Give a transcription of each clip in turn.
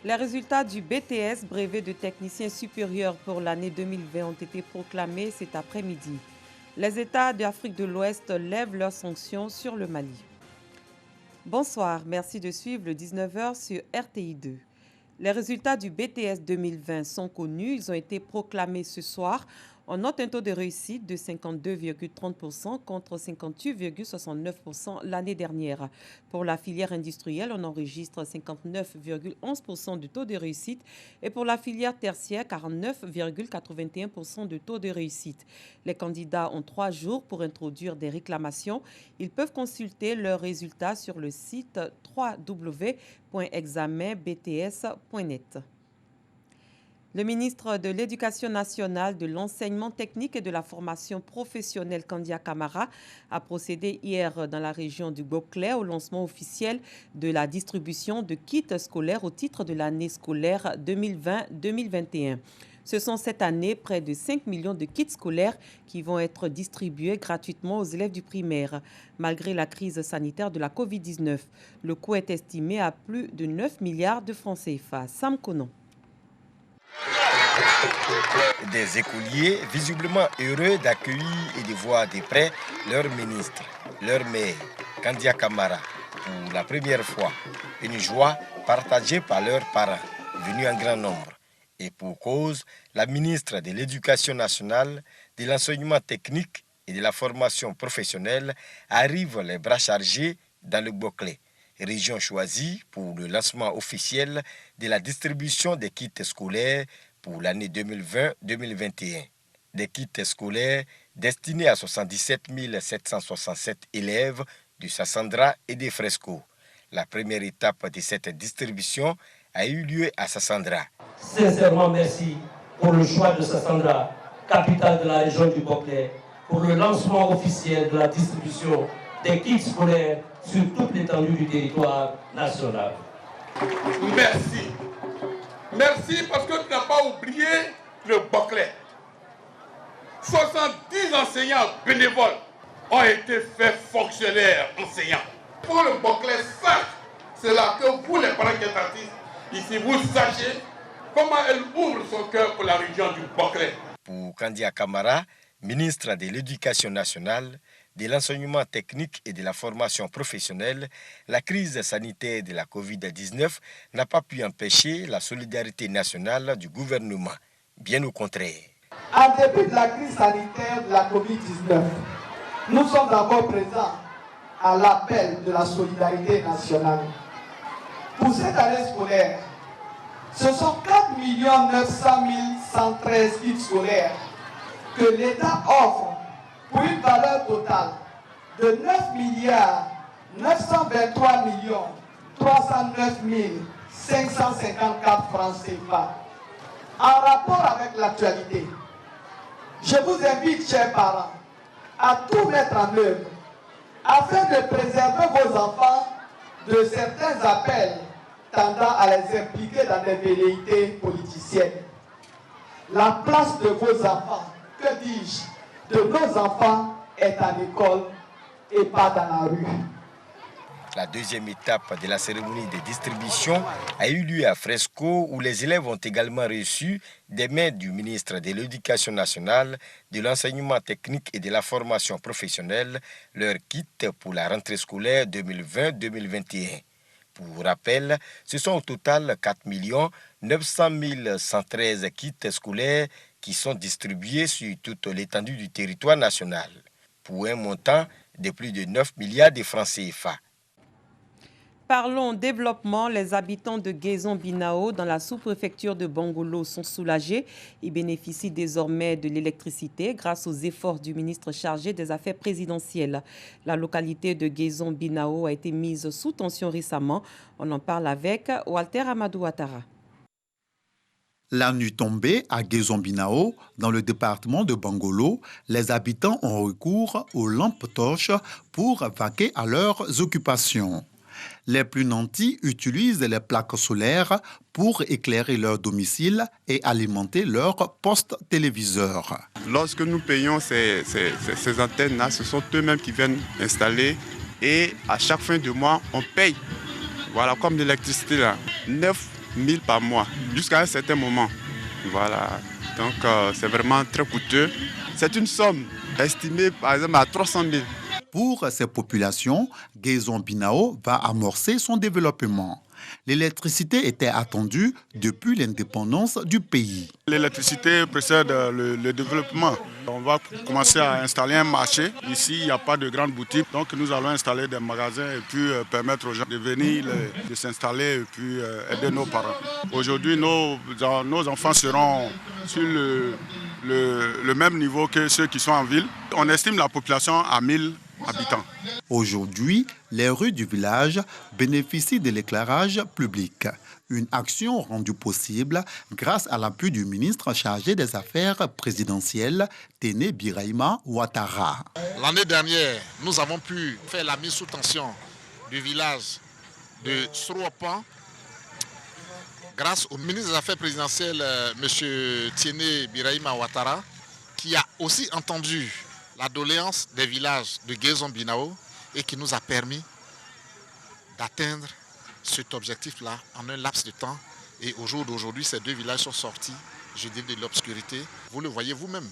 Les résultats du BTS, brevet de technicien supérieur pour l'année 2020, ont été proclamés cet après-midi. Les États d'Afrique de l'Ouest lèvent leurs sanctions sur le Mali. Bonsoir, merci de suivre le 19h sur RTI 2. Les résultats du BTS 2020 sont connus, ils ont été proclamés ce soir. On note un taux de réussite de 52,30% contre 58,69% l'année dernière. Pour la filière industrielle, on enregistre 59,11% de taux de réussite et pour la filière tertiaire, 49,81% de taux de réussite. Les candidats ont 3 jours pour introduire des réclamations. Ils peuvent consulter leurs résultats sur le site www.examenbts.net. Le ministre de l'Éducation nationale, de l'enseignement technique et de la formation professionnelle, Kandia Camara, a procédé hier dans la région du Beauclerc au lancement officiel de la distribution de kits scolaires au titre de l'année scolaire 2020-2021. Ce sont cette année près de 5 millions de kits scolaires qui vont être distribués gratuitement aux élèves du primaire. Malgré la crise sanitaire de la Covid-19, le coût est estimé à plus de 9 milliards de francs CFA. Sam Konon. Des écoliers visiblement heureux d'accueillir et de voir de près leur ministre, leur maire, Kandia Camara, pour la première fois. Une joie partagée par leurs parents, venus en grand nombre. Et pour cause, la ministre de l'Éducation nationale, de l'enseignement technique et de la formation professionnelle arrive les bras chargés dans le Beauclerc, région choisie pour le lancement officiel de la distribution des kits scolaires pour l'année 2020-2021. Des kits scolaires destinés à 77 767 élèves du Sassandra et des Fresco. La première étape de cette distribution a eu lieu à Sassandra. Sincèrement merci pour le choix de Sassandra, capitale de la région du Beauclerc, pour le lancement officiel de la distribution des kits scolaires sur toute l'étendue du territoire national. Merci. Merci parce que tu n'as pas oublié le Beauclerc. 70 enseignants bénévoles ont été faits fonctionnaires enseignants. Pour le Beauclerc, sache, c'est là que vous, les parents qui êtes artistes, ici, vous sachez comment elle ouvre son cœur pour la région du Beauclerc. Pour Kandia Camara, ministre de l'Éducation nationale, de l'enseignement technique et de la formation professionnelle, la crise sanitaire de la Covid-19 n'a pas pu empêcher la solidarité nationale du gouvernement. Bien au contraire. En dépit de la crise sanitaire de la Covid-19, nous sommes encore présents à l'appel de la solidarité nationale. Pour cette année scolaire, ce sont 4 900 113 kits scolaires que l'État offre pour une valeur totale de 9 milliards 923 millions 309 554 francs CFA. En rapport avec l'actualité, je vous invite, chers parents, à tout mettre en œuvre afin de préserver vos enfants de certains appels tendant à les impliquer dans des velléités politiciennes. La place de vos enfants, que dis-je, de nos enfants est à l'école et pas dans la rue. La deuxième étape de la cérémonie de distribution a eu lieu à Fresco où les élèves ont également reçu des mains du ministre de l'Éducation nationale, de l'enseignement technique et de la formation professionnelle leur kit pour la rentrée scolaire 2020-2021. Pour rappel, ce sont au total 4 900 113 kits scolaires qui sont distribués sur toute l'étendue du territoire national, pour un montant de plus de 9 milliards de francs CFA. Parlons développement. Les habitants de Guézon-Binao, dans la sous-préfecture de Bangolo, sont soulagés. Ils bénéficient désormais de l'électricité grâce aux efforts du ministre chargé des Affaires présidentielles. La localité de Guézon-Binao a été mise sous tension récemment. On en parle avec Walter Amadou Ouattara. La nuit tombée à Guézon-Binao, dans le département de Bangolo, les habitants ont recours aux lampes torches pour vaquer à leurs occupations. Les plus nantis utilisent les plaques solaires pour éclairer leur domicile et alimenter leur poste téléviseur. Lorsque nous payons ces antennes-là, ce sont eux-mêmes qui viennent installer et à chaque fin de mois, on paye. Voilà, comme l'électricité là, 9 1000 par mois, jusqu'à un certain moment. Voilà. Donc c'est vraiment très coûteux. C'est une somme estimée par exemple à 300 000. Pour ces populations, Guézon-Binao va amorcer son développement. L'électricité était attendue depuis l'indépendance du pays. L'électricité précède le développement. On va commencer à installer un marché. Ici, il n'y a pas de grande boutique. Donc nous allons installer des magasins et puis permettre aux gens de venir, de s'installer et puis aider nos parents. Aujourd'hui, nos enfants seront sur le même niveau que ceux qui sont en ville. On estime la population à 1000 habitants. Aujourd'hui, les rues du village bénéficient de l'éclairage public. Une action rendue possible grâce à l'appui du ministre chargé des Affaires présidentielles, Téné Birahima Ouattara. L'année dernière, nous avons pu faire la mise sous tension du village de Srouapan grâce au ministre des Affaires présidentielles, M. Téné Birahima Ouattara, qui a aussi entendu la doléance des villages de Guézon-Binao et qui nous a permis d'atteindre cet objectif-là en un laps de temps. Et au jour d'aujourd'hui, ces deux villages sont sortis, je dis, de l'obscurité. Vous le voyez vous-même.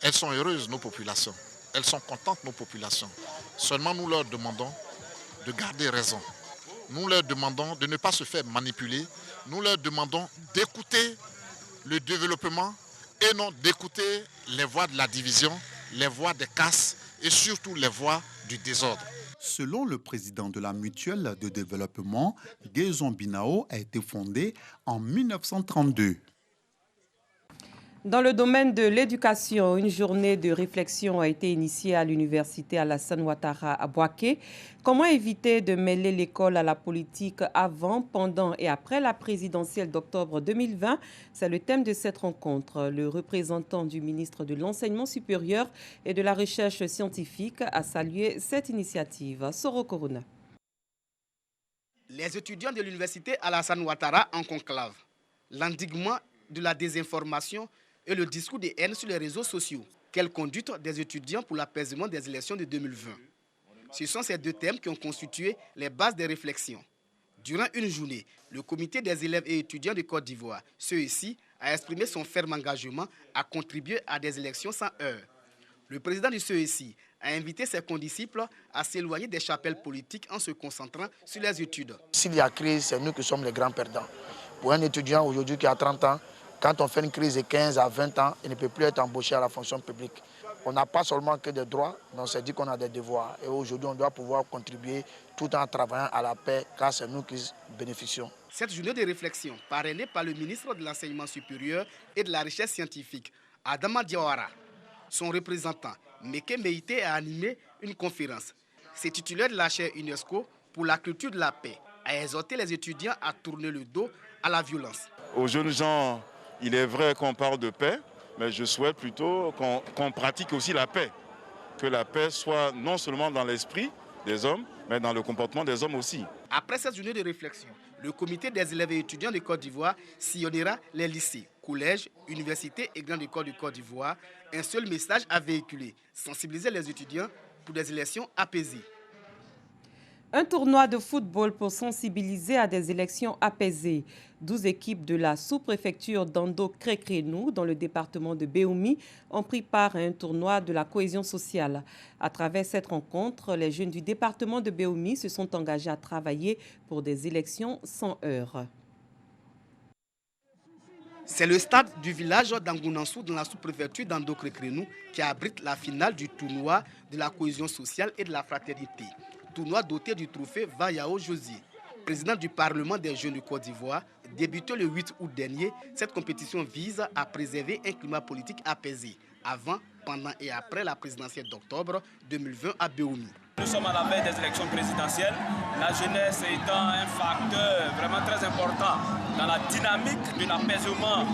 Elles sont heureuses, nos populations. Elles sont contentes, nos populations. Seulement, nous leur demandons de garder raison. Nous leur demandons de ne pas se faire manipuler. Nous leur demandons d'écouter le développement et non d'écouter les voix de la division, les voix des casses et surtout les voix du désordre. Selon le président de la mutuelle de développement, Guézon-Binao a été fondée en 1932. Dans le domaine de l'éducation, une journée de réflexion a été initiée à l'université Alassane Ouattara à Bouaké. Comment éviter de mêler l'école à la politique avant, pendant et après la présidentielle d'octobre 2020? C'est le thème de cette rencontre. Le représentant du ministre de l'Enseignement supérieur et de la Recherche scientifique a salué cette initiative. Soro Koruna. Les étudiants de l'université Alassane Ouattara en conclave. L'endiguement de la désinformation et le discours de haine sur les réseaux sociaux. Quelle conduite des étudiants pour l'apaisement des élections de 2020? Ce sont ces deux thèmes qui ont constitué les bases des réflexions. Durant une journée, le comité des élèves et étudiants de Côte d'Ivoire, CESI, a exprimé son ferme engagement à contribuer à des élections sans heurts. Le président du CESI a invité ses condisciples à s'éloigner des chapelles politiques en se concentrant sur les études. S'il y a crise, c'est nous qui sommes les grands perdants. Pour un étudiant aujourd'hui qui a 30 ans, quand on fait une crise de 15 à 20 ans, il ne peut plus être embauché à la fonction publique. On n'a pas seulement que des droits, mais on s'est dit qu'on a des devoirs. Et aujourd'hui, on doit pouvoir contribuer tout en travaillant à la paix, car c'est nous qui bénéficions. Cette journée de réflexion, parrainée par le ministre de l'Enseignement supérieur et de la Recherche scientifique, Adama Diawara, son représentant, Meke Meïté, a animé une conférence. C'est titulaire de la chaire UNESCO pour la culture de la paix, a exhorté les étudiants à tourner le dos à la violence. Aux jeunes gens, il est vrai qu'on parle de paix, mais je souhaite plutôt qu'on pratique aussi la paix. Que la paix soit non seulement dans l'esprit des hommes, mais dans le comportement des hommes aussi. Après cette journée de réflexion, le comité des élèves et étudiants de Côte d'Ivoire sillonnera les lycées, collèges, universités et grandes écoles de Côte d'Ivoire. Un seul message à véhiculer, sensibiliser les étudiants pour des élections apaisées. Un tournoi de football pour sensibiliser à des élections apaisées. 12 équipes de la sous-préfecture d'Ando-Crécrénou, dans le département de Béoumi, ont pris part à un tournoi de la cohésion sociale. À travers cette rencontre, les jeunes du département de Béoumi se sont engagés à travailler pour des élections sans heurts. C'est le stade du village d'Angounansou dans la sous-préfecture d'Ando-Crécrénou qui abrite la finale du tournoi de la cohésion sociale et de la fraternité. Tournoi doté du trophée Vayao Josier. Président du Parlement des jeunes de Côte d'Ivoire, débuté le 8 août dernier, cette compétition vise à préserver un climat politique apaisé avant, pendant et après la présidentielle d'octobre 2020 à Béoumi. Nous sommes à la veille des élections présidentielles, la jeunesse étant un facteur vraiment très important dans la dynamique de l'apaisement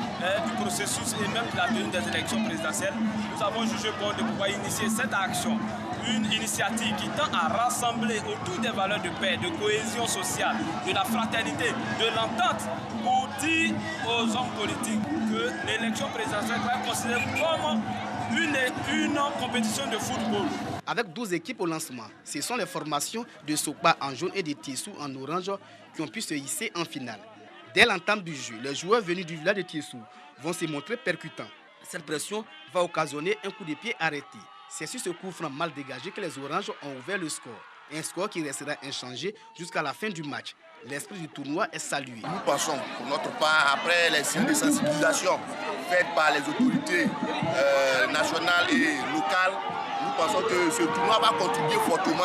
du processus et même de la tenue des élections présidentielles. Nous avons jugé bon de pouvoir initier cette action, une initiative qui tend à rassembler autour des valeurs de paix, de cohésion sociale, de la fraternité, de l'entente, pour dire aux hommes politiques que l'élection présidentielle va être considérée comme une compétition de football. Avec 12 équipes au lancement, ce sont les formations de Sokpa en jaune et de Tissou en orange qui ont pu se hisser en finale. Dès l'entame du jeu, les joueurs venus du village de Tiessou vont se montrer percutants. Cette pression va occasionner un coup de pied arrêté. C'est sur ce coup franc mal dégagé que les Oranges ont ouvert le score. Un score qui restera inchangé jusqu'à la fin du match. L'esprit du tournoi est salué. Nous pensons, pour notre part, après les séries de sensibilisation faites par les autorités nationales et locales, nous pensons que ce tournoi va contribuer fortement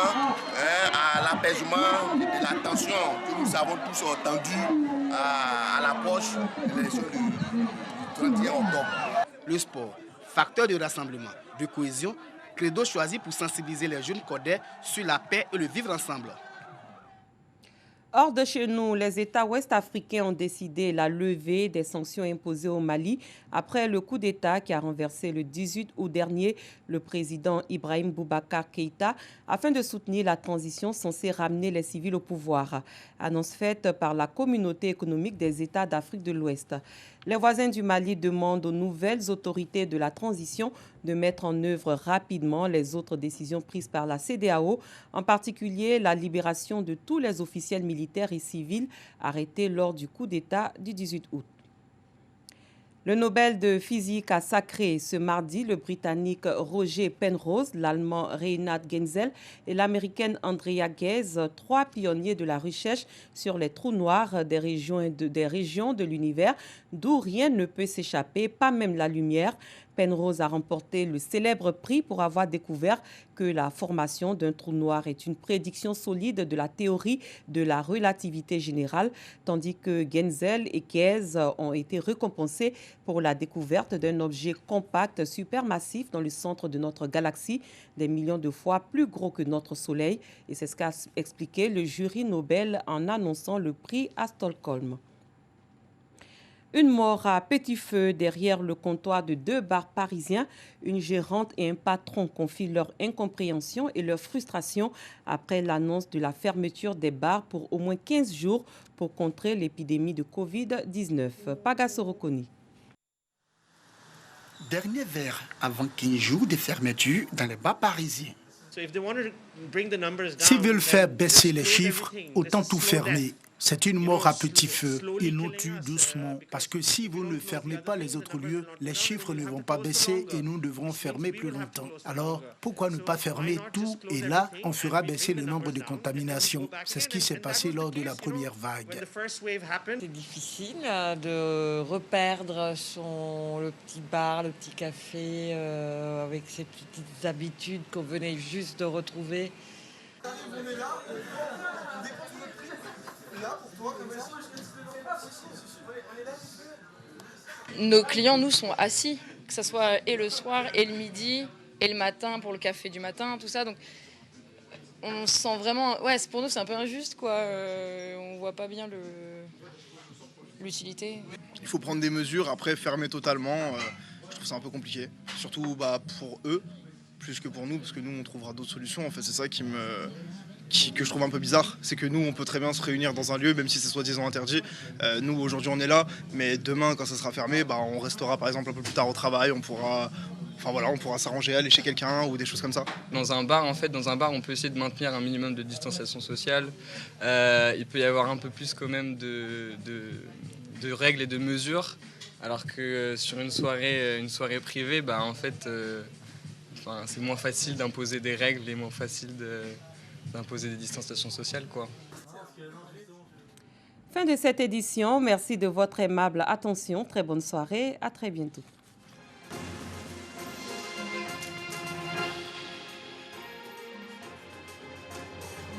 à l'apaisement et la tension que nous avons tous entendue à l'approche de l'élection du 31 octobre. Le sport, facteur de rassemblement, de cohésion, credo choisi pour sensibiliser les jeunes codais sur la paix et le vivre ensemble. Hors de chez nous, les États ouest-africains ont décidé la levée des sanctions imposées au Mali après le coup d'État qui a renversé le 18 août dernier le président Ibrahim Boubacar Keïta afin de soutenir la transition censée ramener les civils au pouvoir. Annonce faite par la communauté économique des États d'Afrique de l'Ouest. Les voisins du Mali demandent aux nouvelles autorités de la transition de mettre en œuvre rapidement les autres décisions prises par la CEDEAO, en particulier la libération de tous les officiels militaires et civils arrêtés lors du coup d'État du 18 août. Le Nobel de physique a sacré ce mardi le Britannique Roger Penrose, l'Allemand Reinhard Genzel et l'Américaine Andrea Ghez, 3 pionniers de la recherche sur les trous noirs des régions de l'univers, d'où rien ne peut s'échapper, pas même la lumière. Penrose a remporté le célèbre prix pour avoir découvert que la formation d'un trou noir est une prédiction solide de la théorie de la relativité générale, tandis que Genzel et Ghez ont été récompensés pour la découverte d'un objet compact supermassif dans le centre de notre galaxie, des millions de fois plus gros que notre Soleil. Et c'est ce qu'a expliqué le jury Nobel en annonçant le prix à Stockholm. Une mort à petit feu derrière le comptoir de 2 bars parisiens. Une gérante et un patron confient leur incompréhension et leur frustration après l'annonce de la fermeture des bars pour au moins 15 jours pour contrer l'épidémie de Covid-19. Pagas Orokoni. Dernier verre avant 15 jours de fermeture dans les bars parisiens. S'ils veulent faire baisser les chiffres, autant tout fermer. C'est une mort à petit feu. Ils nous tuent doucement. Parce que si vous ne fermez pas les autres lieux, les chiffres ne vont pas baisser et nous devrons fermer plus longtemps. Alors, pourquoi ne pas fermer tout et là, on fera baisser le nombre de contaminations. C'est ce qui s'est passé lors de la première vague. C'est difficile de reperdre le petit bar, le petit café, avec ses petites habitudes qu'on venait juste de retrouver. Nos clients, nous, sont assis, que ce soit et le soir, et le midi, et le matin pour le café du matin, tout ça. Donc, on se sent vraiment... Ouais, pour nous, c'est un peu injuste, quoi. On voit pas bien l'utilité. Il faut prendre des mesures. Après, fermer totalement, je trouve ça un peu compliqué. Surtout pour eux, plus que pour nous, parce que nous, on trouvera d'autres solutions. En fait, c'est ça que je trouve un peu bizarre, c'est que nous on peut très bien se réunir dans un lieu même si c'est soi-disant interdit. Nous aujourd'hui on est là, mais demain quand ça sera fermé, on restera par exemple un peu plus tard au travail, on pourra s'arranger, aller chez quelqu'un ou des choses comme ça. Dans un bar on peut essayer de maintenir un minimum de distanciation sociale. Il peut y avoir un peu plus quand même de règles et de mesures, alors que sur une soirée privée, en fait c'est moins facile d'imposer des règles et moins facile d'imposer des distanciations sociales, quoi. Fin de cette édition. Merci de votre aimable attention. Très bonne soirée. À très bientôt.